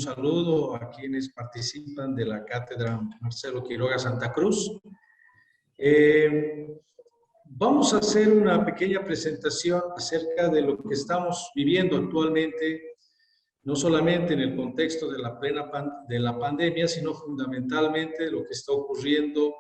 saludo a quienes participan de la Cátedra Marcelo Quiroga Santa Cruz. Vamos a hacer una pequeña presentación acerca de lo que estamos viviendo actualmente, no solamente en el contexto de la pandemia, sino fundamentalmente lo que está ocurriendo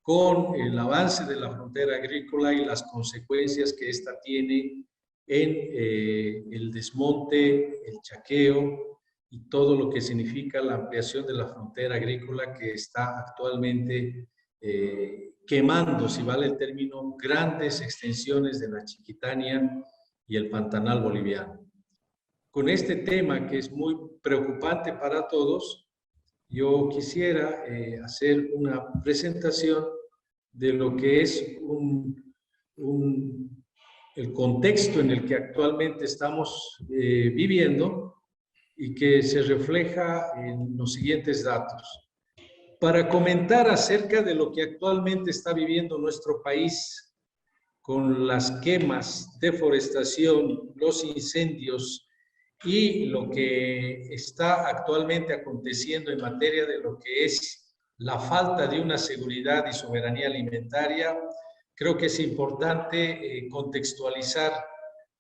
con el avance de la frontera agrícola y las consecuencias que ésta tiene en el desmonte, el chaqueo y todo lo que significa la ampliación de la frontera agrícola que está actualmente quemando, si vale el término, grandes extensiones de la Chiquitania y el Pantanal boliviano. Con este tema que es muy preocupante para todos, yo quisiera hacer una presentación de lo que es el contexto en el que actualmente estamos viviendo y que se refleja en los siguientes datos. Para comentar acerca de lo que actualmente está viviendo nuestro país con las quemas, deforestación, los incendios y lo que está actualmente aconteciendo en materia de lo que es la falta de una seguridad y soberanía alimentaria, creo que es importante contextualizar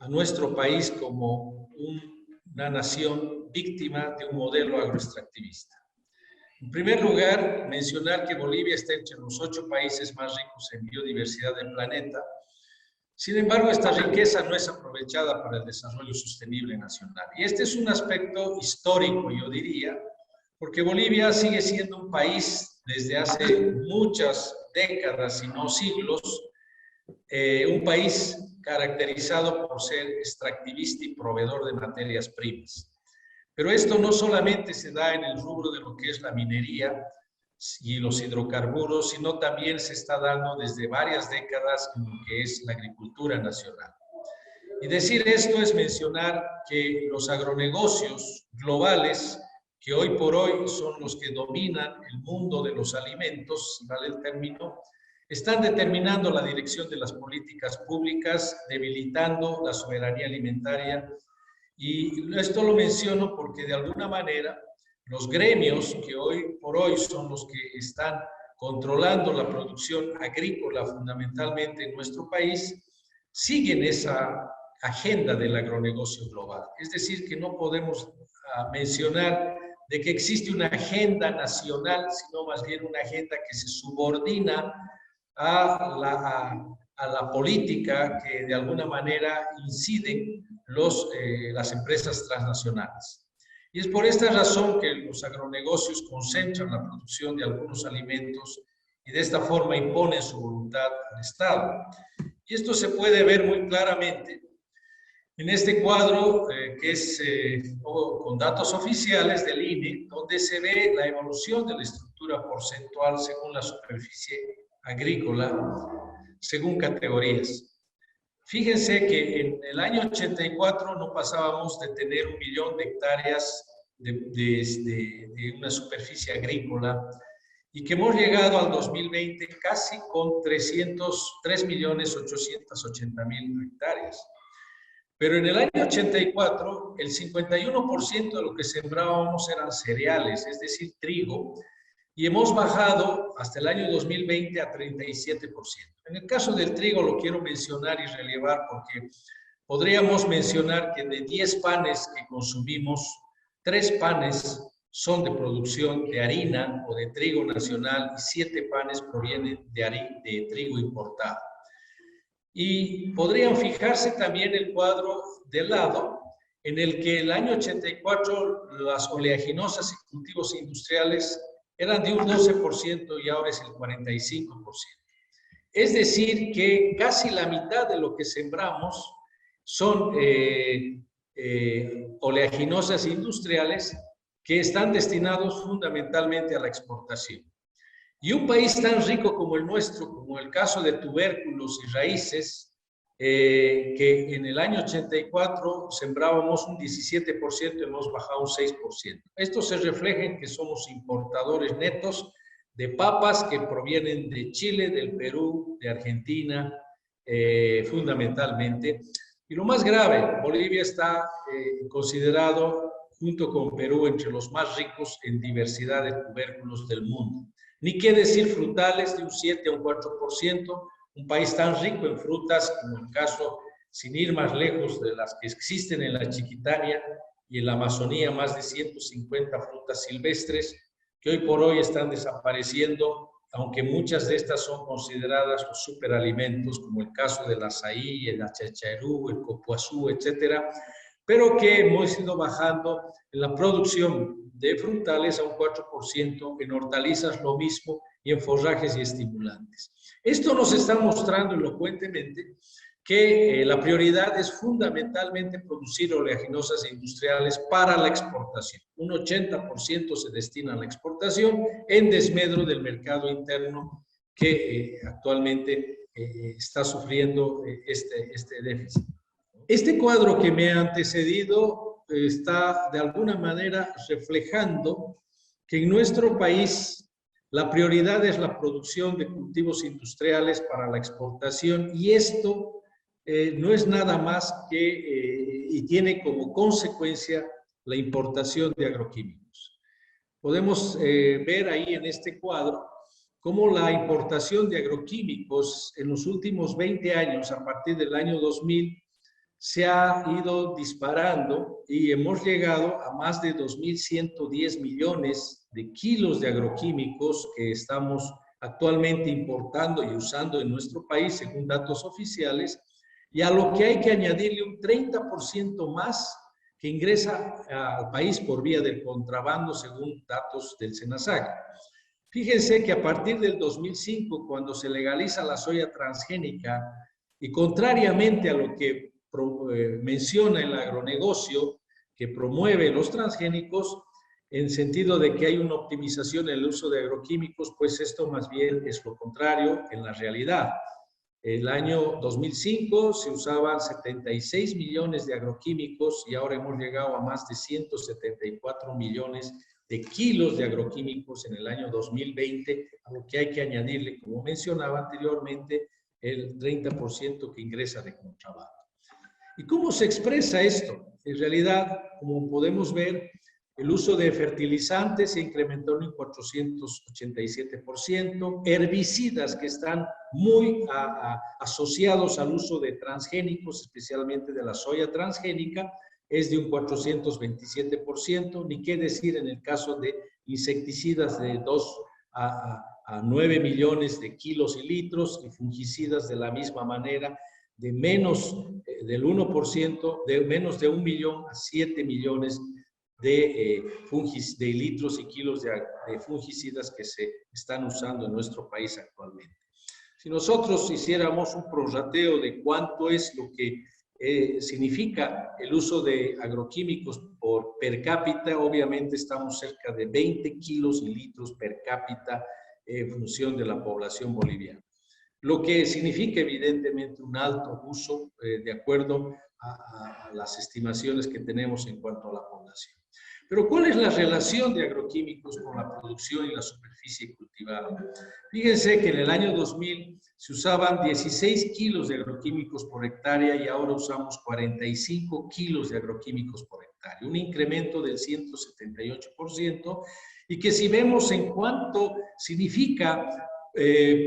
a nuestro país como una nación víctima de un modelo agroextractivista. En primer lugar, mencionar que Bolivia está entre los 8 países más ricos en biodiversidad del planeta. Sin embargo, esta riqueza no es aprovechada para el desarrollo sostenible nacional. Y este es un aspecto histórico, yo diría, porque Bolivia sigue siendo un país desde hace muchas décadas, si no siglos, un país caracterizado por ser extractivista y proveedor de materias primas. Pero esto no solamente se da en el rubro de lo que es la minería y los hidrocarburos, sino también se está dando desde varias décadas en lo que es la agricultura nacional. Y decir esto es mencionar que los agronegocios globales, que hoy por hoy son los que dominan el mundo de los alimentos, si vale el término, están determinando la dirección de las políticas públicas, debilitando la soberanía alimentaria. Y esto lo menciono porque de alguna manera los gremios que hoy por hoy son los que están controlando la producción agrícola fundamentalmente en nuestro país, siguen esa agenda del agronegocio global. Es decir, que no podemos mencionar de que existe una agenda nacional, sino más bien una agenda que se subordina a la política que de alguna manera inciden las empresas transnacionales. Y es por esta razón que los agronegocios concentran la producción de algunos alimentos y de esta forma imponen su voluntad al Estado. Y esto se puede ver muy claramente en este cuadro que es con datos oficiales del INE, donde se ve la evolución de la estructura porcentual según la superficie agrícola, según categorías. Fíjense que en el año 84 no pasábamos de tener 1 millón de hectáreas de una superficie agrícola y que hemos llegado al 2020 casi con 3.880.000 hectáreas. Pero en el año 84, el 51% de lo que sembrábamos eran cereales, es decir, trigo, y hemos bajado hasta el año 2020 a 37%. En el caso del trigo lo quiero mencionar y relevar porque podríamos mencionar que de 10 panes que consumimos, 3 panes son de producción de harina o de trigo nacional y 7 panes provienen de trigo importado. Y podrían fijarse también el cuadro de lado, en el que el año 84 las oleaginosas y cultivos industriales eran de un 12% y ahora es el 45%. Es decir, que casi la mitad de lo que sembramos son oleaginosas industriales que están destinados fundamentalmente a la exportación. Y un país tan rico como el nuestro, como el caso de tubérculos y raíces, que en el año 84 sembrábamos un 17%, hemos bajado un 6%. Esto se refleja en que somos importadores netos de papas que provienen de Chile, del Perú, de Argentina, fundamentalmente. Y lo más grave, Bolivia está considerado junto con Perú, entre los más ricos en diversidad de tubérculos del mundo. Ni qué decir frutales, de un 7 a un 4%, un país tan rico en frutas como el caso, sin ir más lejos, de las que existen en la Chiquitania y en la Amazonía, más de 150 frutas silvestres que hoy por hoy están desapareciendo, aunque muchas de estas son consideradas los superalimentos, como el caso del azaí, el achachairú, el copuazú, etcétera, pero que hemos ido bajando en la producción de frutales a un 4%, en hortalizas lo mismo y en forrajes y estimulantes. Esto nos está mostrando elocuentemente que la prioridad es fundamentalmente producir oleaginosas industriales para la exportación. Un 80% se destina a la exportación en desmedro del mercado interno que actualmente está sufriendo este déficit. Este cuadro que me ha antecedido está de alguna manera reflejando que en nuestro país la prioridad es la producción de cultivos industriales para la exportación y esto no es nada más que, y tiene como consecuencia la importación de agroquímicos. Podemos ver ahí en este cuadro cómo la importación de agroquímicos en los últimos 20 años, a partir del año 2000, se ha ido disparando y hemos llegado a más de 2.110 millones de kilos de agroquímicos que estamos actualmente importando y usando en nuestro país, según datos oficiales, y a lo que hay que añadirle un 30% más que ingresa al país por vía del contrabando, según datos del SENASAC. Fíjense que a partir del 2005, cuando se legaliza la soya transgénica, y contrariamente a lo que menciona el agronegocio, que promueve los transgénicos, en sentido de que hay una optimización en el uso de agroquímicos, pues esto más bien es lo contrario en la realidad. El año 2005 se usaban 76 millones de agroquímicos y ahora hemos llegado a más de 174 millones de kilos de agroquímicos en el año 2020, a lo que hay que añadirle, como mencionaba anteriormente, el 30% que ingresa de contrabando. ¿Y cómo se expresa esto? En realidad, como podemos ver, el uso de fertilizantes se incrementó en un 487%, herbicidas que están muy asociados al uso de transgénicos, especialmente de la soya transgénica, es de un 427%, ni qué decir en el caso de insecticidas de 2 a 9 millones de kilos y litros, y fungicidas de la misma manera, de menos del 1%, de menos de 1 millón a 7 millones de litros y kilos de fungicidas que se están usando en nuestro país actualmente. Si nosotros hiciéramos un prorrateo de cuánto es lo que significa el uso de agroquímicos por per cápita, obviamente estamos cerca de 20 kilos y litros per cápita en función de la población boliviana. Lo que significa evidentemente un alto uso de acuerdo a las estimaciones que tenemos en cuanto a la población. Pero ¿cuál es la relación de agroquímicos con la producción y la superficie cultivada? Fíjense que en el año 2000 se usaban 16 kilos de agroquímicos por hectárea y ahora usamos 45 kilos de agroquímicos por hectárea, un incremento del 178%, y que si vemos en cuánto significa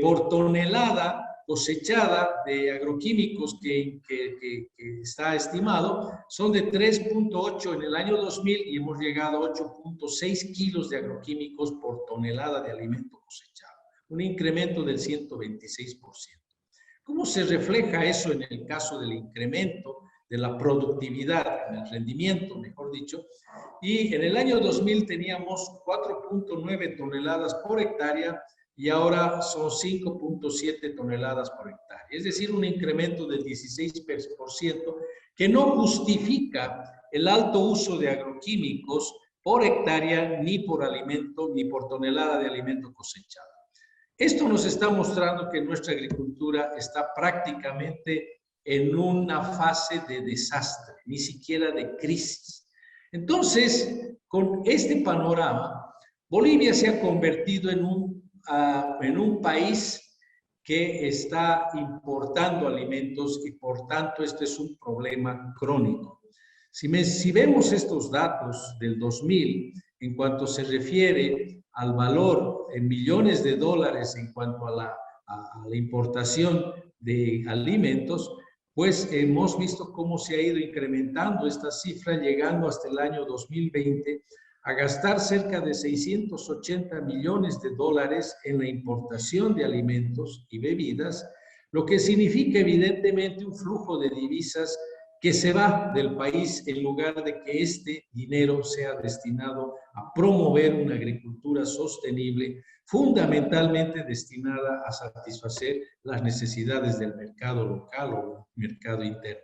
por tonelada cosechada de agroquímicos que está estimado, son de 3.8 en el año 2000 y hemos llegado a 8.6 kilos de agroquímicos por tonelada de alimento cosechado, un incremento del 126%. ¿Cómo se refleja eso en el caso del incremento de la productividad, en el rendimiento, mejor dicho? Y en el año 2000 teníamos 4.9 toneladas por hectárea y ahora son 5.7 toneladas por hectárea. Es decir, un incremento del 16% que no justifica el alto uso de agroquímicos por hectárea, ni por alimento, ni por tonelada de alimento cosechado. Esto nos está mostrando que nuestra agricultura está prácticamente en una fase de desastre, ni siquiera de crisis. Entonces, con este panorama, Bolivia se ha convertido en un país que está importando alimentos y por tanto este es un problema crónico. Si vemos estos datos del 2000, en cuanto se refiere al valor en millones de dólares en cuanto a la importación de alimentos, pues hemos visto cómo se ha ido incrementando esta cifra, llegando hasta el año 2020 a gastar cerca de 680 millones de dólares en la importación de alimentos y bebidas, lo que significa evidentemente un flujo de divisas que se va del país en lugar de que este dinero sea destinado a promover una agricultura sostenible, fundamentalmente destinada a satisfacer las necesidades del mercado local o mercado interno.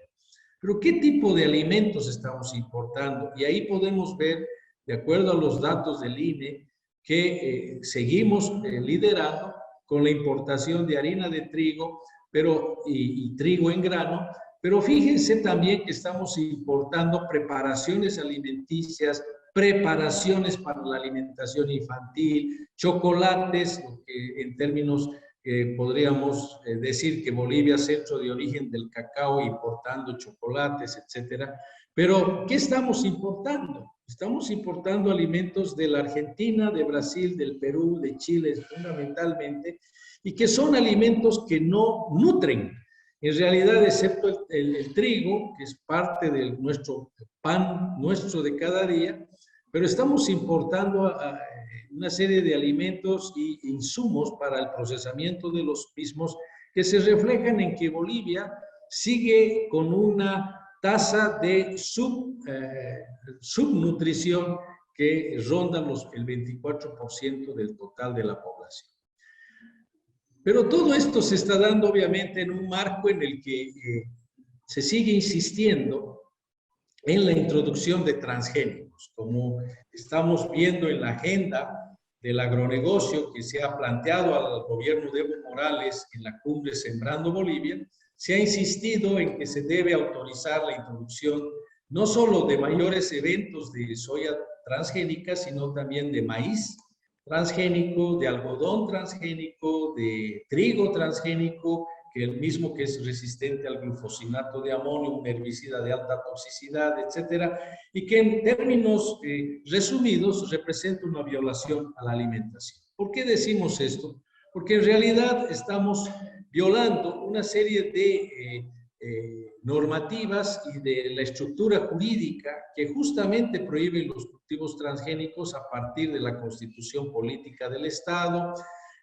Pero ¿qué tipo de alimentos estamos importando? Y ahí podemos ver, de acuerdo a los datos del INE, que seguimos liderando con la importación de harina de trigo y trigo en grano, pero fíjense también que estamos importando preparaciones alimenticias, preparaciones para la alimentación infantil, chocolates, que en términos podríamos decir que Bolivia es centro de origen del cacao, importando chocolates, etcétera. Pero, ¿qué estamos importando? Estamos importando alimentos de la Argentina, de Brasil, del Perú, de Chile, fundamentalmente, y que son alimentos que no nutren. En realidad, excepto el trigo, que es parte de nuestro pan nuestro de cada día, pero estamos importando una serie de alimentos e insumos para el procesamiento de los mismos que se reflejan en que Bolivia sigue con una tasa de subnutrición que ronda el 24% del total de la población. Pero todo esto se está dando obviamente en un marco en el que se sigue insistiendo en la introducción de transgénicos, como estamos viendo en la agenda del agronegocio que se ha planteado al gobierno de Evo Morales en la cumbre Sembrando Bolivia. Se ha insistido en que se debe autorizar la introducción no solo de mayores eventos de soya transgénica, sino también de maíz transgénico, de algodón transgénico, de trigo transgénico, que el mismo que es resistente al glufosinato de amonio, un herbicida de alta toxicidad, etcétera, y que en términos resumidos representa una violación a la alimentación. ¿Por qué decimos esto? Porque en realidad estamos violando una serie de normativas y de la estructura jurídica que justamente prohíben los cultivos transgénicos a partir de la Constitución Política del Estado,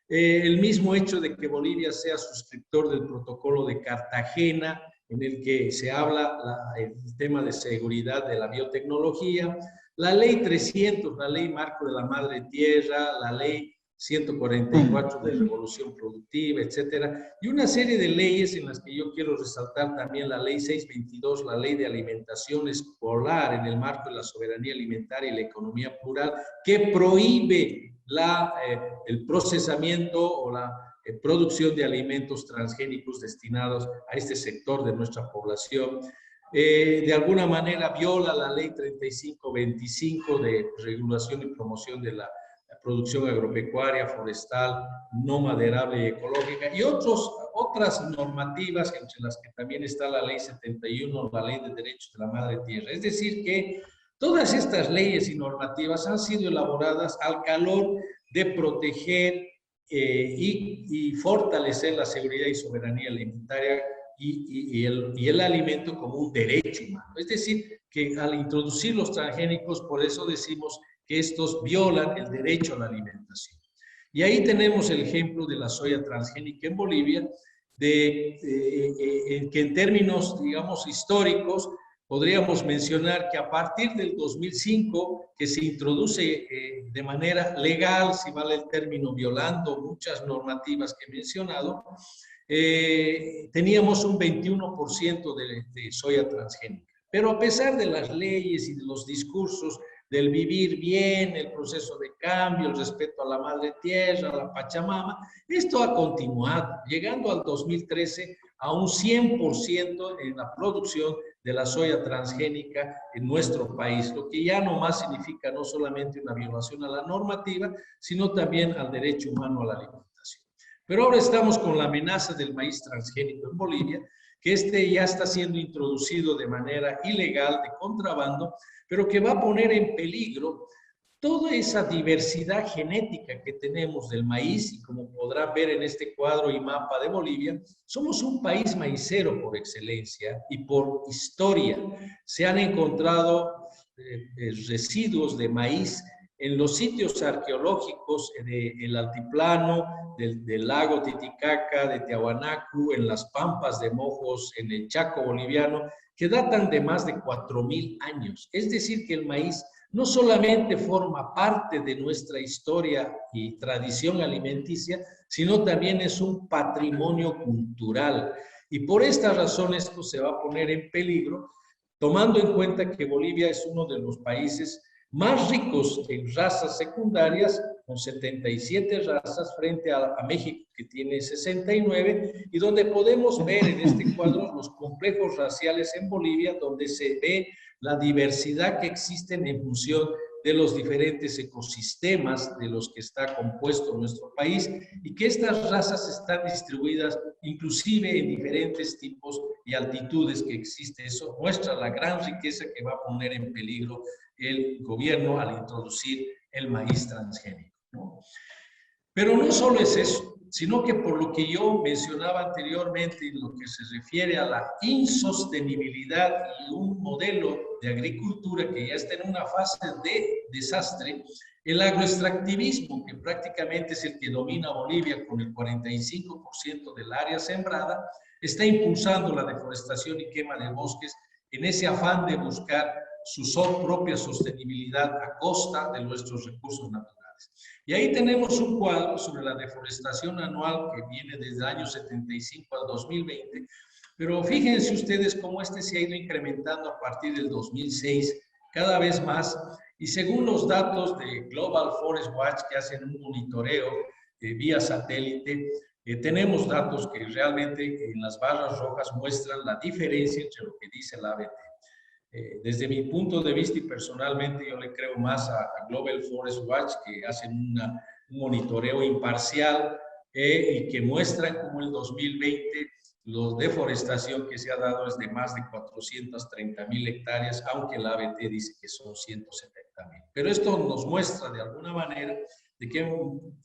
el mismo hecho de que Bolivia sea suscriptor del protocolo de Cartagena, en el que se habla el tema de seguridad de la biotecnología, la ley 300, la ley marco de la madre tierra, la ley 144 de revolución productiva, etcétera, y una serie de leyes en las que yo quiero resaltar también la ley 622, la ley de alimentación escolar en el marco de la soberanía alimentaria y la economía plural, que prohíbe el procesamiento o la producción de alimentos transgénicos destinados a este sector de nuestra población. De alguna manera viola la ley 3525 de regulación y promoción de la producción agropecuaria, forestal, no maderable y ecológica, y otras normativas, entre las que también está la ley 71, la ley de derechos de la madre tierra. Es decir, que todas estas leyes y normativas han sido elaboradas al calor de proteger y fortalecer la seguridad y soberanía alimentaria y el alimento como un derecho humano. Es decir, que al introducir los transgénicos, por eso decimos que estos violan el derecho a la alimentación. Y ahí tenemos el ejemplo de la soya transgénica en Bolivia, que en términos, digamos, históricos, podríamos mencionar que a partir del 2005, que se introduce de manera legal, si vale el término, violando muchas normativas que he mencionado, teníamos un 21% de soya transgénica. Pero a pesar de las leyes y de los discursos del vivir bien, el proceso de cambio, el respeto a la madre tierra, a la Pachamama, esto ha continuado, llegando al 2013 a un 100% en la producción de la soya transgénica en nuestro país, lo que ya no más significa no solamente una violación a la normativa, sino también al derecho humano a la alimentación. Pero ahora estamos con la amenaza del maíz transgénico en Bolivia, que este ya está siendo introducido de manera ilegal, de contrabando, pero que va a poner en peligro toda esa diversidad genética que tenemos del maíz. Y como podrán ver en este cuadro y mapa de Bolivia, somos un país maicero por excelencia y por historia. Se han encontrado residuos de maíz en los sitios arqueológicos del altiplano, del lago Titicaca, de Tiahuanacu, en las pampas de Mojos, en el Chaco boliviano, que datan de más de 4.000 años. Es decir, que el maíz no solamente forma parte de nuestra historia y tradición alimenticia, sino también es un patrimonio cultural. Y por esta razón esto se va a poner en peligro, tomando en cuenta que Bolivia es uno de los países más ricos en razas secundarias, con 77 razas, frente a México, que tiene 69, y donde podemos ver en este cuadro los complejos raciales en Bolivia, donde se ve la diversidad que existen en función de los diferentes ecosistemas de los que está compuesto nuestro país, y que estas razas están distribuidas inclusive en diferentes tipos y altitudes que existe. Eso muestra la gran riqueza que va a poner en peligro el gobierno al introducir el maíz transgénico, ¿no? Pero no solo es eso, sino que por lo que yo mencionaba anteriormente, en lo que se refiere a la insostenibilidad y un modelo de agricultura que ya está en una fase de desastre, el agroextractivismo, que prácticamente es el que domina Bolivia con el 45% del área sembrada, está impulsando la deforestación y quema de bosques en ese afán de buscar su propia sostenibilidad a costa de nuestros recursos naturales. Y ahí tenemos un cuadro sobre la deforestación anual que viene desde el año 75 al 2020, pero fíjense ustedes cómo este se ha ido incrementando a partir del 2006 cada vez más, y según los datos de Global Forest Watch, que hacen un monitoreo vía satélite, tenemos datos que realmente en las barras rojas muestran la diferencia entre lo que dice el ABT. Desde mi punto de vista y personalmente yo le creo más a Global Forest Watch, que hacen un monitoreo imparcial y que muestran como el 2020 la deforestación que se ha dado es de más de 430.000 hectáreas, aunque la ABT dice que son 170.000. Pero esto nos muestra de alguna manera de qué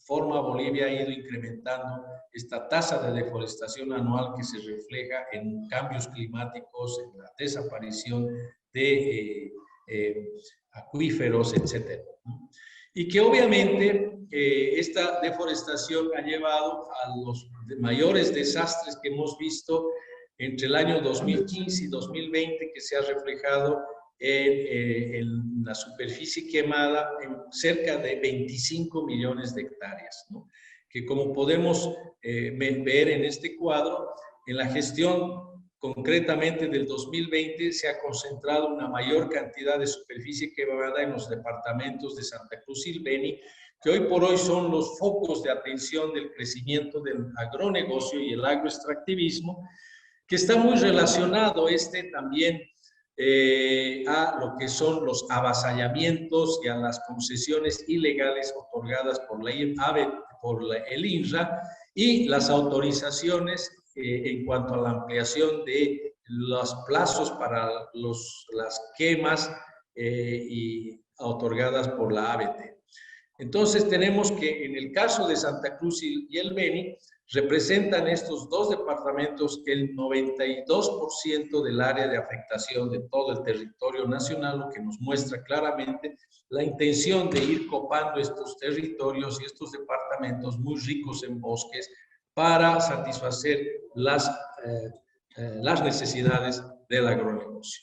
forma Bolivia ha ido incrementando esta tasa de deforestación anual que se refleja en cambios climáticos, en la desaparición de acuíferos, etc. Y que obviamente esta deforestación ha llevado a los mayores desastres que hemos visto entre el año 2015 y 2020, que se ha reflejado en la superficie quemada en cerca de 25 millones de hectáreas, ¿no? Que como podemos ver en este cuadro, en la gestión concretamente del 2020 se ha concentrado una mayor cantidad de superficie quemada en los departamentos de Santa Cruz y el Beni, que hoy por hoy son los focos de atención del crecimiento del agronegocio y el agroextractivismo, que está muy relacionado también a lo que son los avasallamientos y a las concesiones ilegales otorgadas por el INRA, y las autorizaciones en cuanto a la ampliación de los plazos para las quemas y otorgadas por la ABT. Entonces tenemos que en el caso de Santa Cruz y el Beni, representan estos dos departamentos el 92% del área de afectación de todo el territorio nacional, lo que nos muestra claramente la intención de ir copando estos territorios y estos departamentos muy ricos en bosques para satisfacer las necesidades del agronegocio.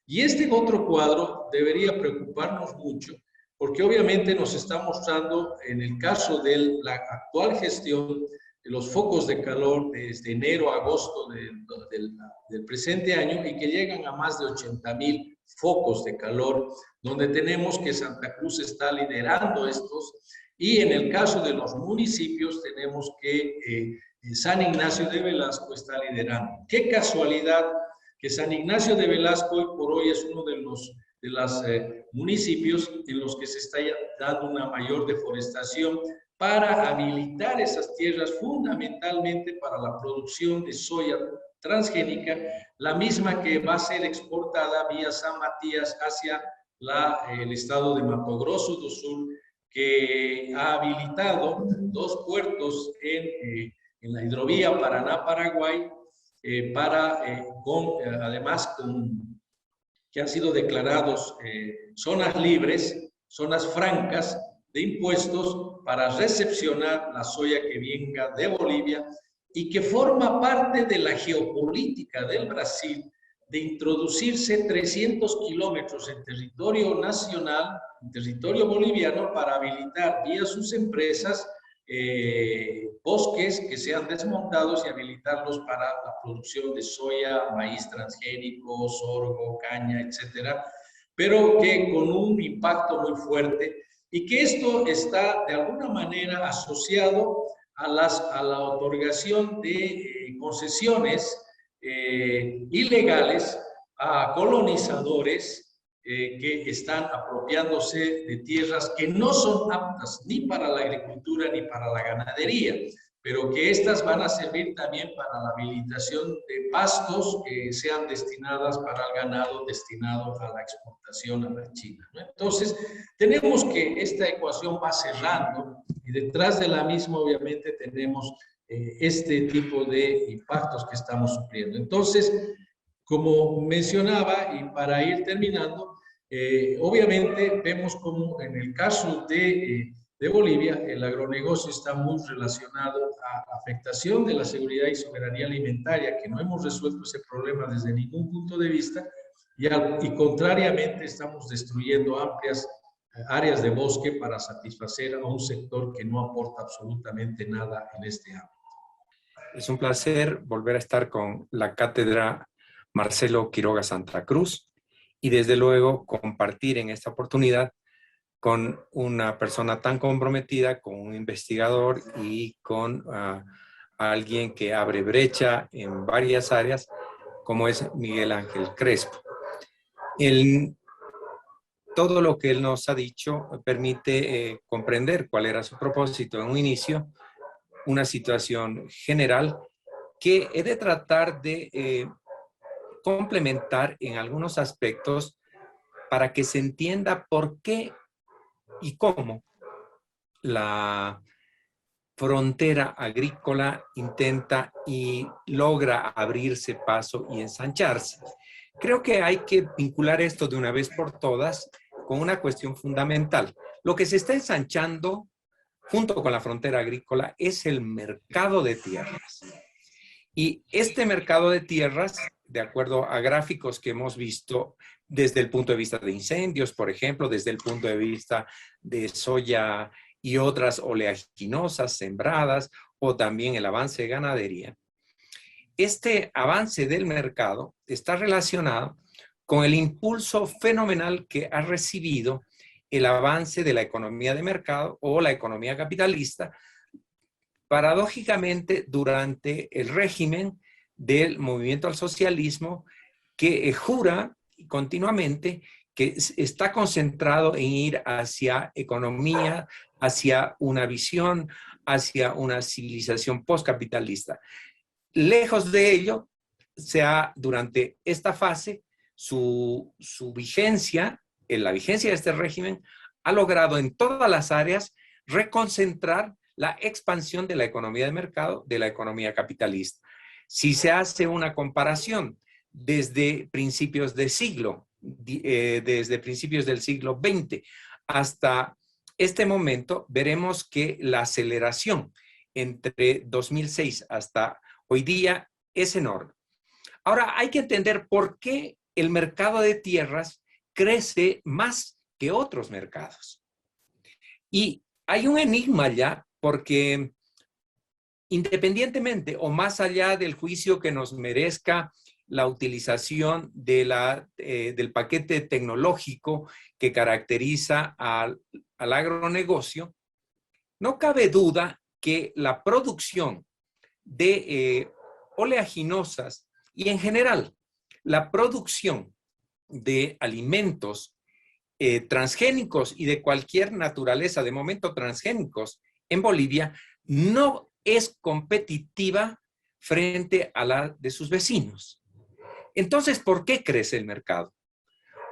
Y este otro cuadro debería preocuparnos mucho, porque obviamente nos está mostrando, en el caso de la actual gestión, los focos de calor desde enero a agosto del presente año, y que llegan a más de 80.000 focos de calor, donde tenemos que Santa Cruz está liderando estos, y en el caso de los municipios tenemos que San Ignacio de Velasco está liderando. Qué casualidad que San Ignacio de Velasco hoy por hoy es uno de los municipios en los que se está dando una mayor deforestación para habilitar esas tierras fundamentalmente para la producción de soya transgénica, la misma que va a ser exportada vía San Matías hacia el estado de Mato Grosso do Sul, que ha habilitado 2 puertos en la hidrovía Paraná-Paraguay, además que han sido declarados zonas libres, zonas francas de impuestos para recepcionar la soya que venga de Bolivia y que forma parte de la geopolítica del Brasil de introducirse 300 kilómetros en territorio nacional, en territorio boliviano, para habilitar vía sus empresas bosques que sean desmontados y habilitarlos para la producción de soya, maíz transgénico, sorgo, caña, etcétera, pero que con un impacto muy fuerte y que esto está de alguna manera asociado a la otorgación de concesiones ilegales a colonizadores que están apropiándose de tierras que no son aptas ni para la agricultura ni para la ganadería, pero que estas van a servir también para la habilitación de pastos que sean destinadas para el ganado destinado a la exportación a la China, ¿no? Entonces, tenemos que esta ecuación va cerrando y detrás de la misma obviamente tenemos este tipo de impactos que estamos sufriendo. Entonces, como mencionaba, y para ir terminando, obviamente vemos como en el caso de Bolivia, el agronegocio está muy relacionado a afectación de la seguridad y soberanía alimentaria, que no hemos resuelto ese problema desde ningún punto de vista, y contrariamente estamos destruyendo amplias áreas de bosque para satisfacer a un sector que no aporta absolutamente nada en este ámbito. Es un placer volver a estar con la cátedra Marcelo Quiroga Santa Cruz y desde luego compartir en esta oportunidad con una persona tan comprometida, con un investigador y con alguien que abre brecha en varias áreas, como es Miguel Ángel Crespo. Todo lo que él nos ha dicho permite comprender cuál era su propósito en un inicio, una situación general que he de tratar de complementar en algunos aspectos para que se entienda por qué y cómo la frontera agrícola intenta y logra abrirse paso y ensancharse. Creo que hay que vincular esto de una vez por todas con una cuestión fundamental. Lo que se está ensanchando junto con la frontera agrícola es el mercado de tierras. Y este mercado de tierras, de acuerdo a gráficos que hemos visto desde el punto de vista de incendios, por ejemplo, desde el punto de vista de soya y otras oleaginosas sembradas, o también el avance de ganadería, este avance del mercado está relacionado con el impulso fenomenal que ha recibido el avance de la economía de mercado o la economía capitalista, paradójicamente durante el régimen del movimiento al socialismo que jura continuamente que está concentrado en ir hacia economía, hacia una visión, hacia una civilización postcapitalista. Lejos de ello, durante esta fase, su vigencia, la vigencia de este régimen, ha logrado en todas las áreas reconcentrar la expansión de la economía de mercado, de la economía capitalista. Si se hace una comparación desde principios del siglo XX hasta este momento, veremos que la aceleración entre 2006 hasta hoy día es enorme. Ahora, hay que entender por qué el mercado de tierras crece más que otros mercados. Y hay un enigma ya, porque independientemente o más allá del juicio que nos merezca la utilización del paquete tecnológico que caracteriza al agronegocio, no cabe duda que la producción de oleaginosas y en general la producción de alimentos transgénicos y de cualquier naturaleza, de momento transgénicos, en Bolivia no es competitiva frente a la de sus vecinos. Entonces, ¿por qué crece el mercado?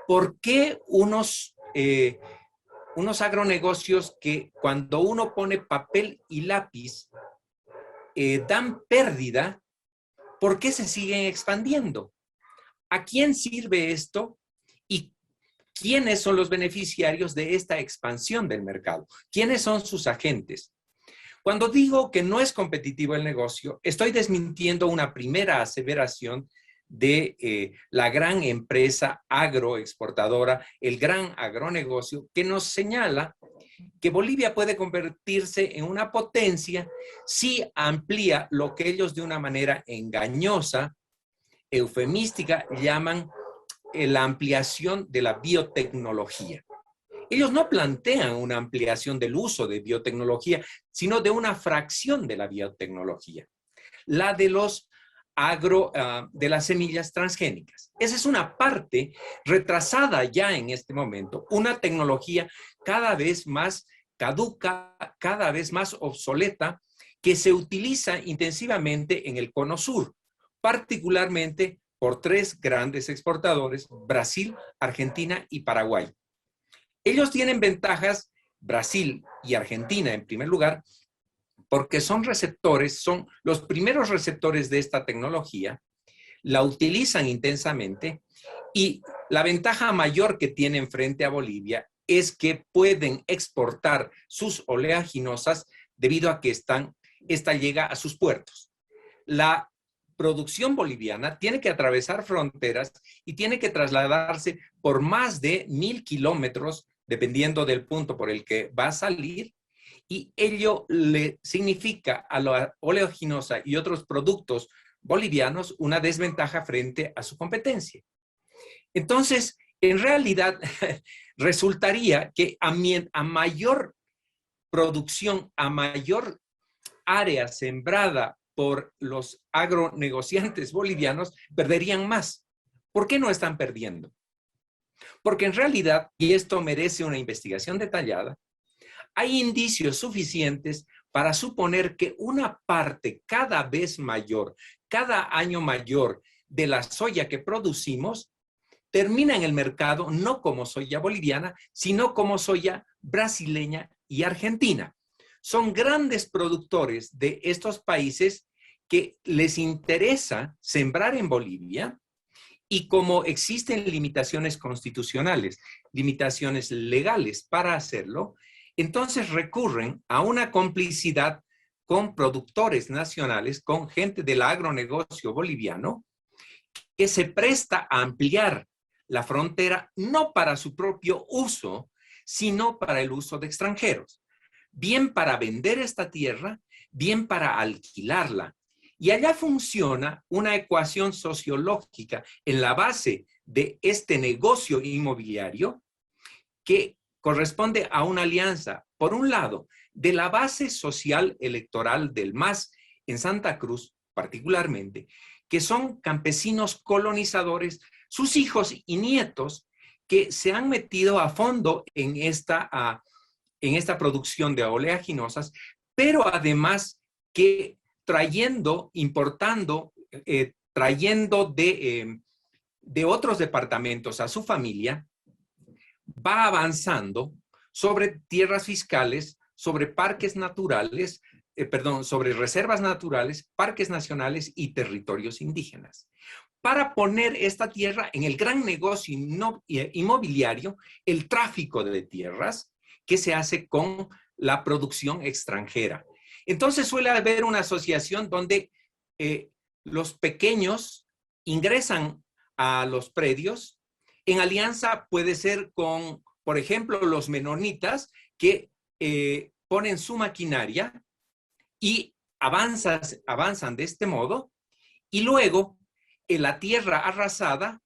¿Por qué unos agronegocios que cuando uno pone papel y lápiz dan pérdida, por qué se siguen expandiendo? ¿A quién sirve esto? ¿Y quiénes son los beneficiarios de esta expansión del mercado? ¿Quiénes son sus agentes? Cuando digo que no es competitivo el negocio, estoy desmintiendo una primera aseveración de la gran empresa agroexportadora, el gran agronegocio, que nos señala que Bolivia puede convertirse en una potencia si amplía lo que ellos de una manera engañosa, eufemística, llaman la ampliación de la biotecnología. Ellos no plantean una ampliación del uso de biotecnología, sino de una fracción de la biotecnología, la de de las semillas transgénicas. Esa es una parte retrasada ya en este momento, una tecnología cada vez más caduca, cada vez más obsoleta, que se utiliza intensivamente en el Cono Sur, particularmente por tres grandes exportadores: Brasil, Argentina y Paraguay. Ellos tienen ventajas, Brasil y Argentina en primer lugar, porque son receptores, son los primeros receptores de esta tecnología, la utilizan intensamente, y la ventaja mayor que tienen frente a Bolivia es que pueden exportar sus oleaginosas debido a que esta llega a sus puertos. La producción boliviana tiene que atravesar fronteras y tiene que trasladarse por más de 1000 kilómetros, dependiendo del punto por el que va a salir, y ello le significa a la oleaginosa y otros productos bolivianos una desventaja frente a su competencia. Entonces, en realidad, resultaría que a mayor producción, a mayor área sembrada por los agronegociantes bolivianos, perderían más. ¿Por qué no están perdiendo? Porque en realidad, y esto merece una investigación detallada, hay indicios suficientes para suponer que una parte cada vez mayor, cada año mayor de la soya que producimos, termina en el mercado no como soya boliviana, sino como soya brasileña y argentina. Son grandes productores de estos países que les interesa sembrar en Bolivia, y como existen limitaciones constitucionales, limitaciones legales para hacerlo, entonces recurren a una complicidad con productores nacionales, con gente del agronegocio boliviano, que se presta a ampliar la frontera no para su propio uso, sino para el uso de extranjeros. Bien para vender esta tierra, bien para alquilarla. Y allá funciona una ecuación sociológica en la base de este negocio inmobiliario que corresponde a una alianza, por un lado, de la base social electoral del MAS en Santa Cruz, particularmente, que son campesinos colonizadores, sus hijos y nietos, que se han metido a fondo en esta producción de oleaginosas, pero además que importando, trayendo de otros departamentos a su familia, va avanzando sobre tierras fiscales, sobre parques naturales, sobre reservas naturales, parques nacionales y territorios indígenas, para poner esta tierra en el gran negocio inmobiliario, el tráfico de tierras que se hace con la producción extranjera. Entonces suele haber una asociación donde los pequeños ingresan a los predios. En alianza puede ser con, por ejemplo, los menonitas que ponen su maquinaria y avanzan de este modo, y luego la tierra arrasada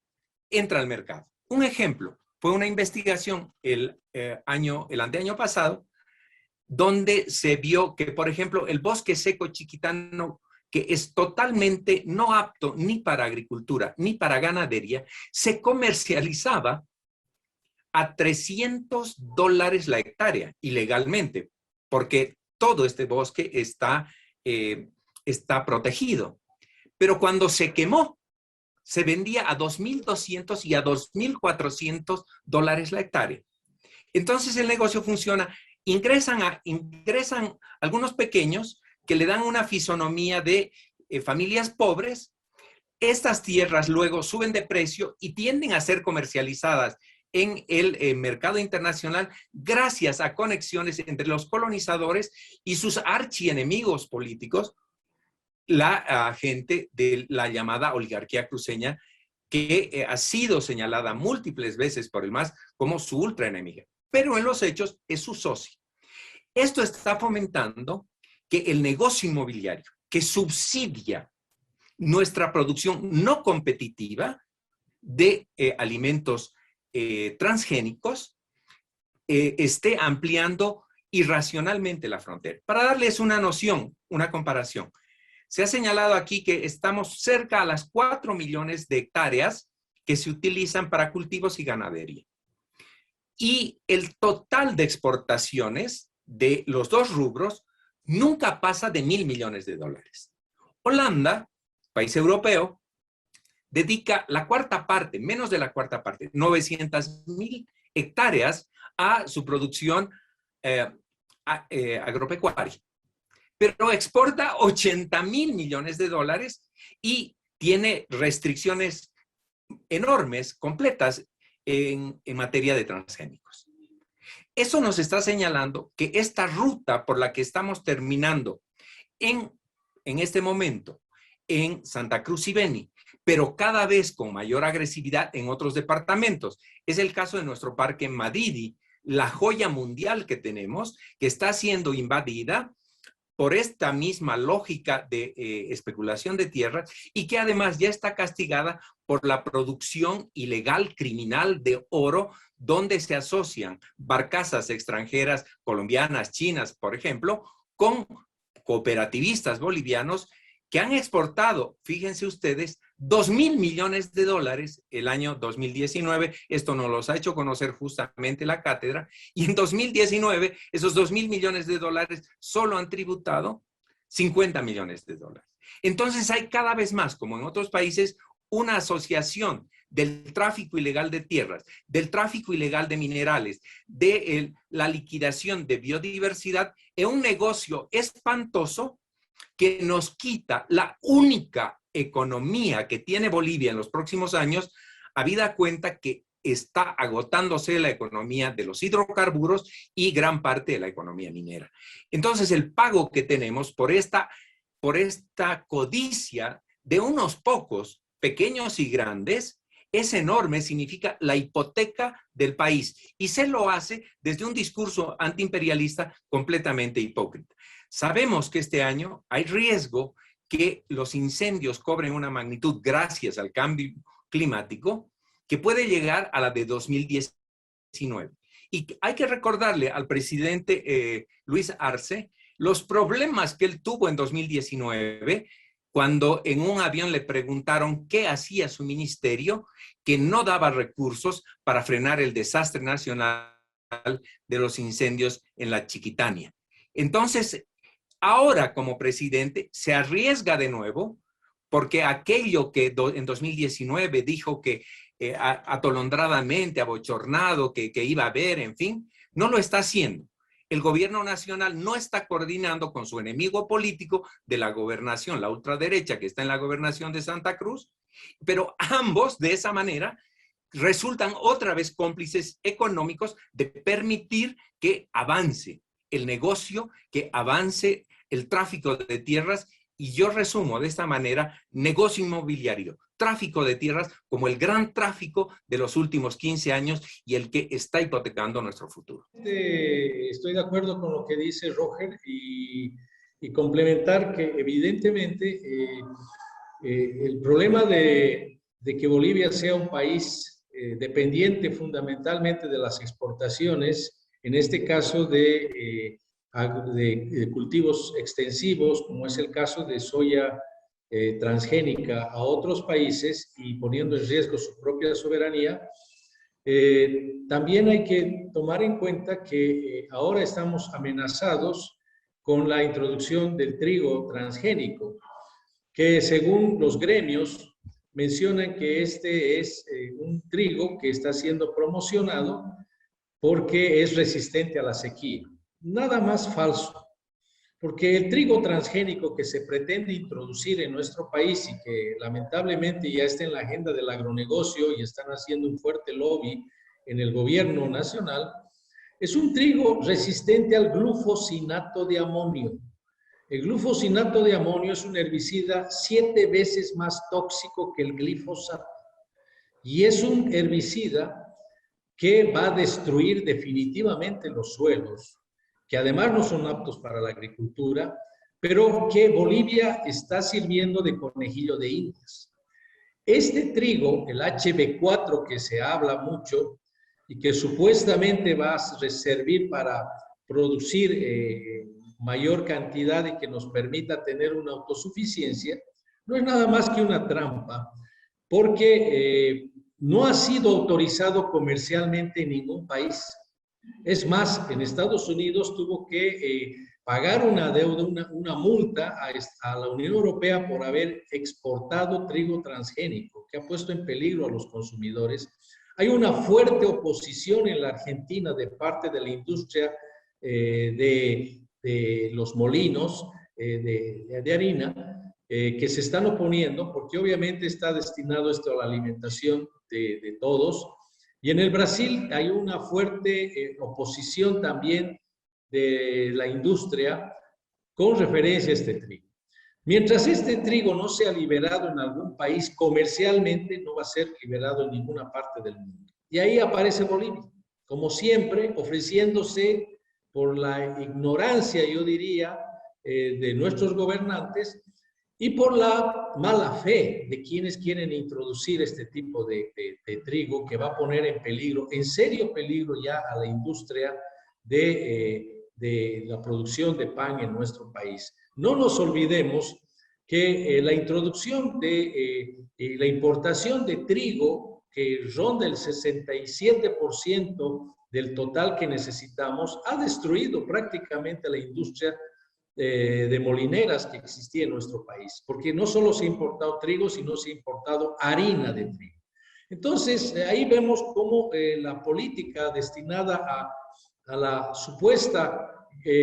entra al mercado. Un ejemplo fue una investigación el anteaño pasado, donde se vio que, por ejemplo, el bosque seco chiquitano, que es totalmente no apto ni para agricultura ni para ganadería, se comercializaba a $300 la hectárea, ilegalmente, porque todo este bosque está protegido. pero cuando se quemó, se vendía a 2.200 y a 2.400 dólares la hectárea. Entonces el negocio funciona. Ingresan algunos pequeños que le dan una fisonomía de familias pobres. Estas tierras luego suben de precio y tienden a ser comercializadas en el mercado internacional gracias a conexiones entre los colonizadores y sus archienemigos políticos, la gente de la llamada oligarquía cruceña, que ha sido señalada múltiples veces por el MAS como su ultraenemiga, pero en los hechos es su socio. Esto está fomentando que el negocio inmobiliario, que subsidia nuestra producción no competitiva de alimentos transgénicos, esté ampliando irracionalmente la frontera. Para darles una noción, una comparación, se ha señalado aquí que estamos cerca a las 4 millones de hectáreas que se utilizan para cultivos y ganadería. Y el total de exportaciones de los dos rubros nunca pasa de 1.000 millones de dólares. Holanda, país europeo, dedica la cuarta parte, menos de la cuarta parte, 900.000 hectáreas a su producción agropecuaria. Pero exporta 80.000 millones de dólares y tiene restricciones enormes, completas, en materia de transgénicos. Eso nos está señalando que esta ruta por la que estamos terminando en este momento en Santa Cruz y Beni, pero cada vez con mayor agresividad en otros departamentos. Es el caso de nuestro parque en Madidi, la joya mundial que tenemos, que está siendo invadida por esta misma lógica de especulación de tierras y que además ya está castigada por la producción ilegal criminal de oro, donde se asocian barcazas extranjeras, colombianas, chinas, por ejemplo, con cooperativistas bolivianos que han exportado, fíjense ustedes, 2.000 millones de dólares el año 2019. Esto nos los ha hecho conocer justamente la cátedra. Y en 2019, esos 2.000 millones de dólares solo han tributado 50 millones de dólares. Entonces hay cada vez más, como en otros países, una asociación del tráfico ilegal de tierras, del tráfico ilegal de minerales, de la liquidación de biodiversidad en un negocio espantoso que nos quita la única economía que tiene Bolivia en los próximos años, habida cuenta que está agotándose la economía de los hidrocarburos y gran parte de la economía minera. Entonces, el pago que tenemos por esta codicia de unos pocos, pequeños y grandes, es enorme, significa la hipoteca del país. Y se lo hace desde un discurso antiimperialista completamente hipócrita. Sabemos que este año hay riesgo que los incendios cobren una magnitud gracias al cambio climático que puede llegar a la de 2019. Y hay que recordarle al presidente Luis Arce los problemas que él tuvo en 2019 cuando en un avión le preguntaron qué hacía su ministerio, que no daba recursos para frenar el desastre nacional de los incendios en la Chiquitania. Entonces, ahora como presidente se arriesga de nuevo porque aquello que en 2019 dijo que atolondradamente, abochornado, que iba a haber, en fin, no lo está haciendo. El gobierno nacional no está coordinando con su enemigo político de la gobernación, la ultraderecha que está en la gobernación de Santa Cruz, pero ambos de esa manera resultan otra vez cómplices económicos de permitir que avance el negocio, que avance el tráfico de tierras. Y yo resumo de esta manera: negocio inmobiliario, tráfico de tierras como el gran tráfico de los últimos 15 años y el que está hipotecando nuestro futuro. Estoy de acuerdo con lo que dice Roger y complementar que evidentemente el problema de que Bolivia sea un país dependiente fundamentalmente de las exportaciones, en este caso de cultivos extensivos, como es el caso de soya transgénica a otros países y poniendo en riesgo su propia soberanía, también hay que tomar en cuenta que ahora estamos amenazados con la introducción del trigo transgénico, que según los gremios mencionan que este es un trigo que está siendo promocionado porque es resistente a la sequía. Nada más falso, porque el trigo transgénico que se pretende introducir en nuestro país y que lamentablemente ya está en la agenda del agronegocio y están haciendo un fuerte lobby en el gobierno nacional, es un trigo resistente al glufosinato de amonio. El glufosinato de amonio es un herbicida 7 veces más tóxico que el glifosato y es un herbicida que va a destruir definitivamente los suelos, que además no son aptos para la agricultura, pero que Bolivia está sirviendo de conejillo de indias. Este trigo, el HB4 que se habla mucho y que supuestamente va a servir para producir mayor cantidad y que nos permita tener una autosuficiencia, no es nada más que una trampa, porque no ha sido autorizado comercialmente en ningún país. Es más, en Estados Unidos tuvo que pagar una deuda, una multa a la Unión Europea por haber exportado trigo transgénico, que ha puesto en peligro a los consumidores. Hay una fuerte oposición en la Argentina de parte de la industria de los molinos de harina, que se están oponiendo, porque obviamente está destinado esto a la alimentación de todos. Y en el Brasil hay una fuerte oposición también de la industria con referencia a este trigo. Mientras este trigo no sea liberado en algún país comercialmente, no va a ser liberado en ninguna parte del mundo. Y ahí aparece Bolivia, como siempre, ofreciéndose por la ignorancia, yo diría, de nuestros gobernantes y por la mala fe de quienes quieren introducir este tipo de trigo que va a poner en peligro, en serio peligro ya a la industria de la producción de pan en nuestro país. No nos olvidemos que la introducción la importación de trigo, que ronda el 67% del total que necesitamos, ha destruido prácticamente la industria de molineras que existía en nuestro país, porque no solo se ha importado trigo, sino se ha importado harina de trigo. Entonces, ahí vemos cómo la política destinada a la supuesta,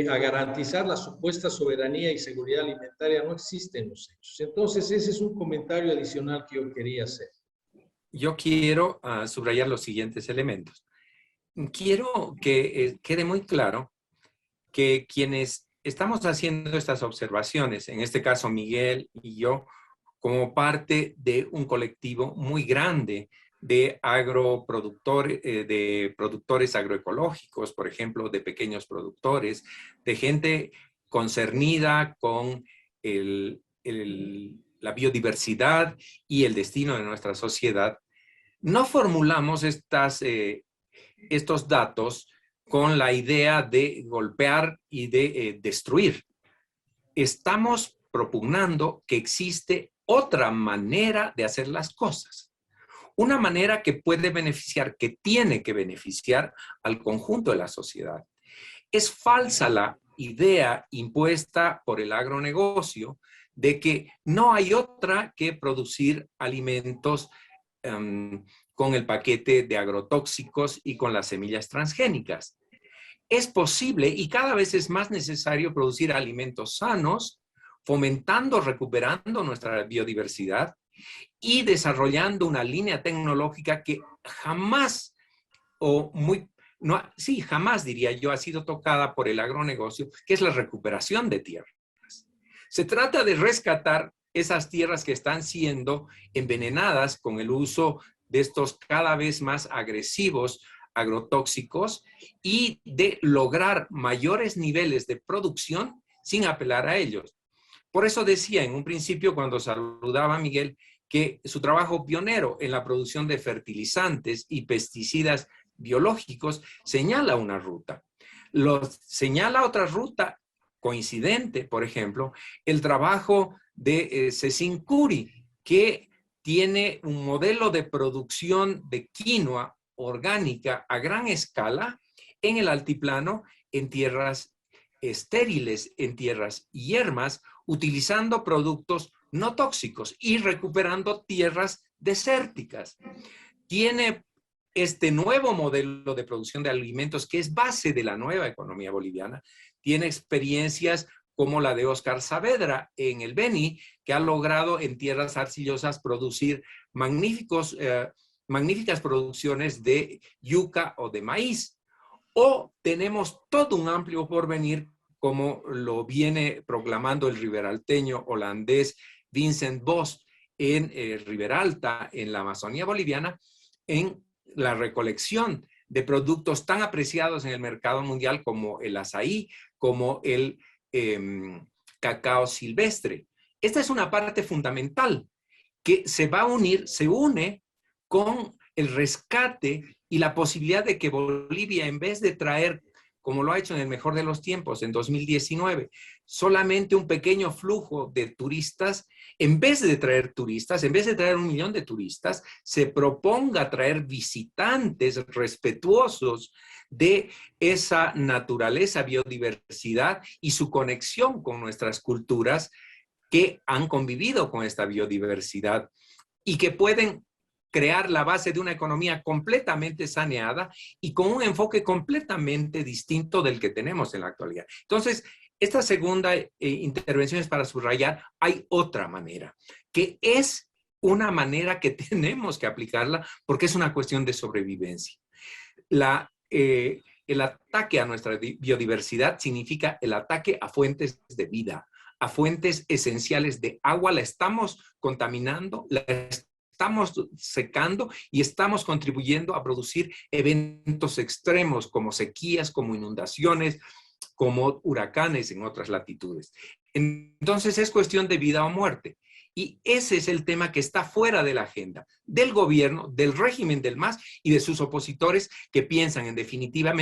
a garantizar la supuesta soberanía y seguridad alimentaria no existe en los hechos. Entonces, ese es un comentario adicional que yo quería hacer. Yo quiero subrayar los siguientes elementos. Quiero que quede muy claro que quienes estamos haciendo estas observaciones, en este caso Miguel y yo, como parte de un colectivo muy grande de de productores agroecológicos, por ejemplo, de pequeños productores, de gente concernida con la biodiversidad y el destino de nuestra sociedad, no formulamos estos datos con la idea de golpear y de destruir. Estamos propugnando que existe otra manera de hacer las cosas. Una manera que puede beneficiar, que tiene que beneficiar al conjunto de la sociedad. Es falsa la idea impuesta por el agronegocio de que no hay otra que producir alimentos con el paquete de agrotóxicos y con las semillas transgénicas. Es posible y cada vez es más necesario producir alimentos sanos, fomentando, recuperando nuestra biodiversidad y desarrollando una línea tecnológica que jamás, jamás diría yo, ha sido tocada por el agronegocio, que es la recuperación de tierras. Se trata de rescatar esas tierras que están siendo envenenadas con el uso de estos cada vez más agresivos agrotóxicos y de lograr mayores niveles de producción sin apelar a ellos. Por eso decía en un principio, cuando saludaba a Miguel, que su trabajo pionero en la producción de fertilizantes y pesticidas biológicos señala una ruta. Señala otra ruta coincidente, por ejemplo, el trabajo de Cecín Curi, que tiene un modelo de producción de quinoa orgánica a gran escala en el altiplano, en tierras estériles, en tierras yermas, utilizando productos no tóxicos y recuperando tierras desérticas. Tiene este nuevo modelo de producción de alimentos que es base de la nueva economía boliviana. Tiene experiencias como la de Oscar Saavedra en el Beni, que ha logrado en tierras arcillosas producir magníficas producciones de yuca o de maíz. O tenemos todo un amplio porvenir, como lo viene proclamando el riberalteño holandés Vincent Bos en Riberalta, en la Amazonía boliviana, en la recolección de productos tan apreciados en el mercado mundial como el azaí, como el cacao silvestre. Esta es una parte fundamental que se va a unir, se une con el rescate y la posibilidad de que Bolivia, en vez de traer, como lo ha hecho en el mejor de los tiempos, en 2019, solamente un pequeño flujo de turistas, en vez de traer turistas, en vez de traer 1 millón de turistas, se proponga traer visitantes respetuosos de esa naturaleza, biodiversidad y su conexión con nuestras culturas que han convivido con esta biodiversidad y que pueden crear la base de una economía completamente saneada y con un enfoque completamente distinto del que tenemos en la actualidad. Entonces, esta segunda intervención es para subrayar, hay otra manera, que es una manera que tenemos que aplicarla porque es una cuestión de sobrevivencia. El ataque a nuestra biodiversidad significa el ataque a fuentes de vida, a fuentes esenciales de agua. La estamos contaminando, la estamos secando y estamos contribuyendo a producir eventos extremos como sequías, como inundaciones, como huracanes en otras latitudes. Entonces es cuestión de vida o muerte. Y ese es el tema que está fuera de la agenda del gobierno, del régimen del MAS y de sus opositores que piensan en definitiva,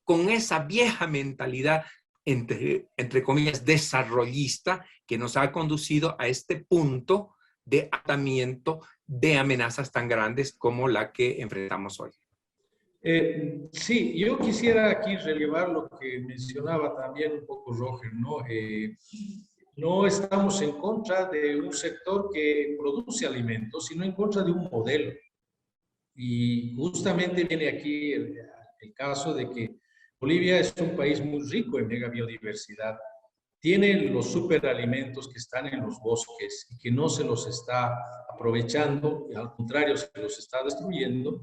con esa vieja mentalidad, entre comillas, desarrollista que nos ha conducido a este punto de atamiento de amenazas tan grandes como la que enfrentamos hoy. Sí, yo quisiera aquí relevar lo que mencionaba también un poco Roger, ¿no? No estamos en contra de un sector que produce alimentos, sino en contra de un modelo. Y justamente viene aquí el caso de que Bolivia es un país muy rico en megabiodiversidad. Tiene los superalimentos que están en los bosques y que no se los está aprovechando, al contrario, se los está destruyendo.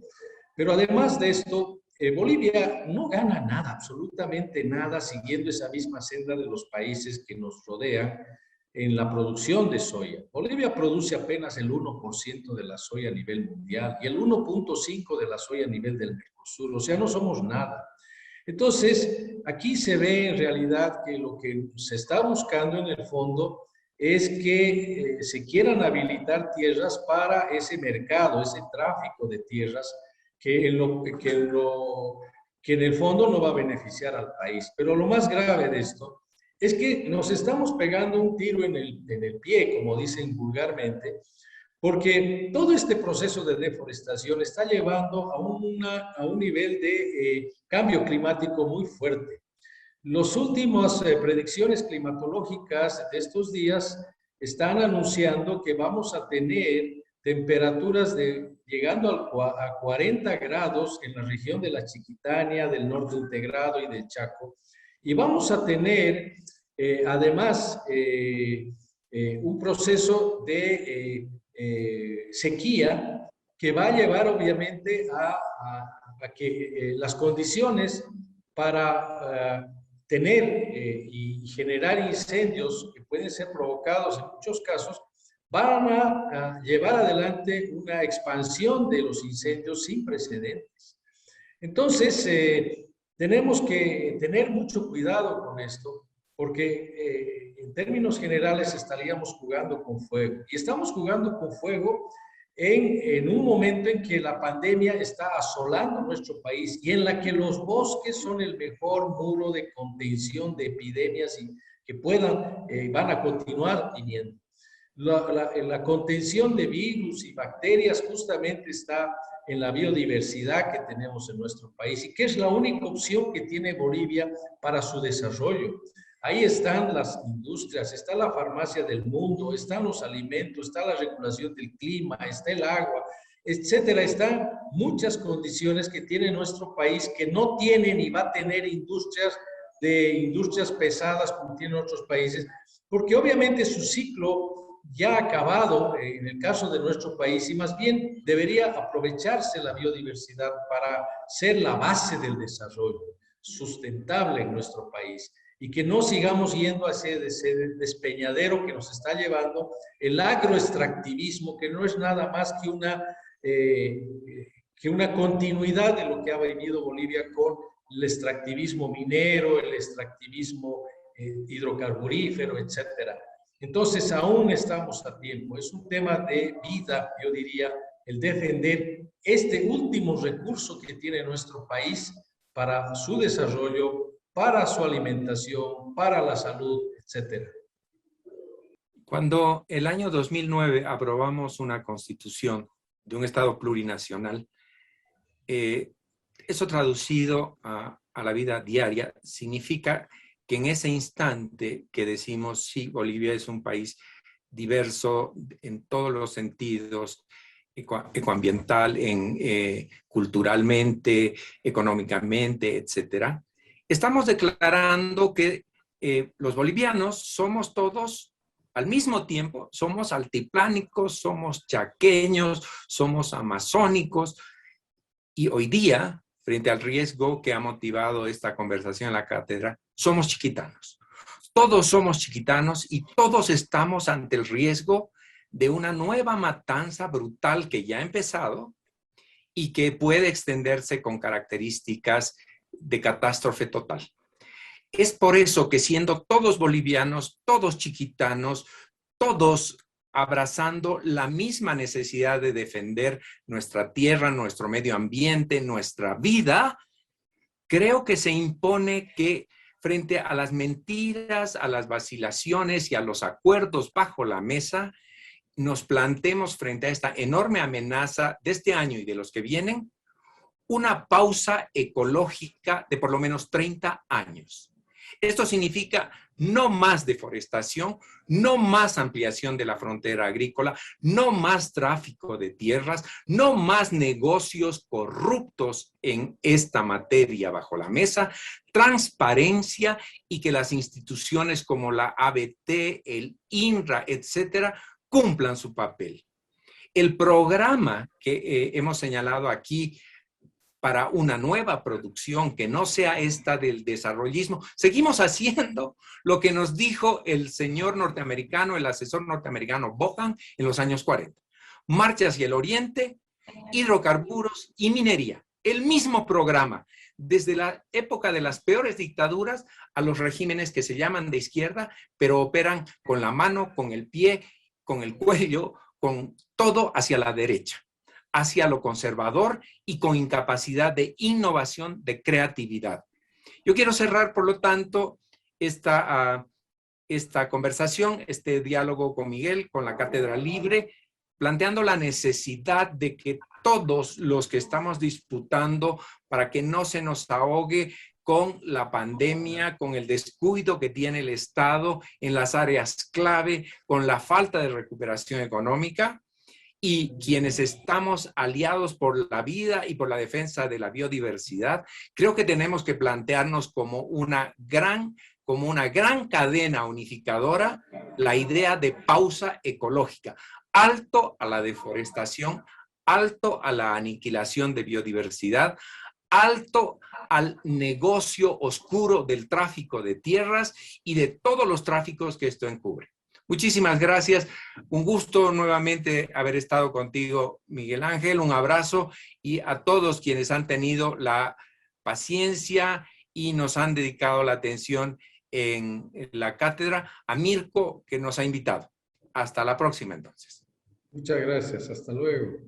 Pero además de esto, Bolivia no gana nada, absolutamente nada, siguiendo esa misma senda de los países que nos rodean en la producción de soya. Bolivia produce apenas el 1% de la soya a nivel mundial y el 1.5% de la soya a nivel del Mercosur, o sea, no somos nada. Entonces, aquí se ve en realidad que lo que se está buscando en el fondo es que se quieran habilitar tierras para ese mercado, ese tráfico de tierras, que en el fondo no va a beneficiar al país. Pero lo más grave de esto es que nos estamos pegando un tiro en el pie, como dicen vulgarmente, porque todo este proceso de deforestación está llevando a un nivel de cambio climático muy fuerte. Las últimas predicciones climatológicas de estos días están anunciando que vamos a tener temperaturas llegando a 40 grados en la región de la Chiquitania, del norte integrado y del Chaco. Y vamos a tener, además, un proceso de sequía que va a llevar, obviamente, a que las condiciones para tener y generar incendios que pueden ser provocados en muchos casos van a llevar adelante una expansión de los incendios sin precedentes. Entonces, tenemos que tener mucho cuidado con esto, porque en términos generales estaríamos jugando con fuego. Y estamos jugando con fuego en un momento en que la pandemia está asolando nuestro país y en la que los bosques son el mejor muro de contención de epidemias y que van a continuar viniendo. La contención de virus y bacterias justamente está en la biodiversidad que tenemos en nuestro país y que es la única opción que tiene Bolivia para su desarrollo. Ahí están las industrias, está la farmacia del mundo, están los alimentos, está la regulación del clima, está el agua, etcétera. Están muchas condiciones que tiene nuestro país que no tiene ni va a tener industrias pesadas como tienen otros países, porque obviamente su ciclo ya ha acabado en el caso de nuestro país y más bien debería aprovecharse la biodiversidad para ser la base del desarrollo sustentable en nuestro país y que no sigamos yendo hacia ese despeñadero que nos está llevando el agroextractivismo, que no es nada más que una continuidad de lo que ha vivido Bolivia con el extractivismo minero, el extractivismo hidrocarburífero, etcétera. Entonces, aún estamos a tiempo. Es un tema de vida, yo diría, el defender este último recurso que tiene nuestro país para su desarrollo, para su alimentación, para la salud, etcétera. Cuando el año 2009 aprobamos una constitución de un Estado plurinacional, eso traducido a la vida diaria significa que en ese instante que decimos, sí, Bolivia es un país diverso en todos los sentidos, ecoambiental, culturalmente, económicamente, etcétera, estamos declarando que los bolivianos somos todos al mismo tiempo, somos altiplánicos, somos chaqueños, somos amazónicos, y hoy día, frente al riesgo que ha motivado esta conversación en la cátedra, somos chiquitanos. Todos somos chiquitanos y todos estamos ante el riesgo de una nueva matanza brutal que ya ha empezado y que puede extenderse con características de catástrofe total. Es por eso que siendo todos bolivianos, todos chiquitanos, todos abrazando la misma necesidad de defender nuestra tierra, nuestro medio ambiente, nuestra vida, creo que se impone que frente a las mentiras, a las vacilaciones y a los acuerdos bajo la mesa, nos planteemos frente a esta enorme amenaza de este año y de los que vienen, una pausa ecológica de por lo menos 30 años. Esto significa no más deforestación, no más ampliación de la frontera agrícola, no más tráfico de tierras, no más negocios corruptos en esta materia bajo la mesa, transparencia y que las instituciones como la ABT, el INRA, etcétera, cumplan su papel. El programa que hemos señalado aquí para una nueva producción que no sea esta del desarrollismo, seguimos haciendo lo que nos dijo el señor norteamericano, el asesor norteamericano Bohan en los años 40. Marcha hacia el oriente, hidrocarburos y minería. El mismo programa, desde la época de las peores dictaduras a los regímenes que se llaman de izquierda, pero operan con la mano, con el pie, con el cuello, con todo hacia la derecha, hacia lo conservador y con incapacidad de innovación, de creatividad. Yo quiero cerrar, por lo tanto, esta conversación, este diálogo con Miguel, con la Cátedra Libre, planteando la necesidad de que todos los que estamos disputando para que no se nos ahogue con la pandemia, con el descuido que tiene el Estado en las áreas clave, con la falta de recuperación económica, y quienes estamos aliados por la vida y por la defensa de la biodiversidad, creo que tenemos que plantearnos como una gran cadena unificadora la idea de pausa ecológica. Alto a la deforestación, alto a la aniquilación de biodiversidad, alto al negocio oscuro del tráfico de tierras y de todos los tráficos que esto encubre. Muchísimas gracias. Un gusto nuevamente haber estado contigo, Miguel Ángel. Un abrazo y a todos quienes han tenido la paciencia y nos han dedicado la atención en la cátedra. A Mirko, que nos ha invitado. Hasta la próxima, entonces. Muchas gracias. Hasta luego.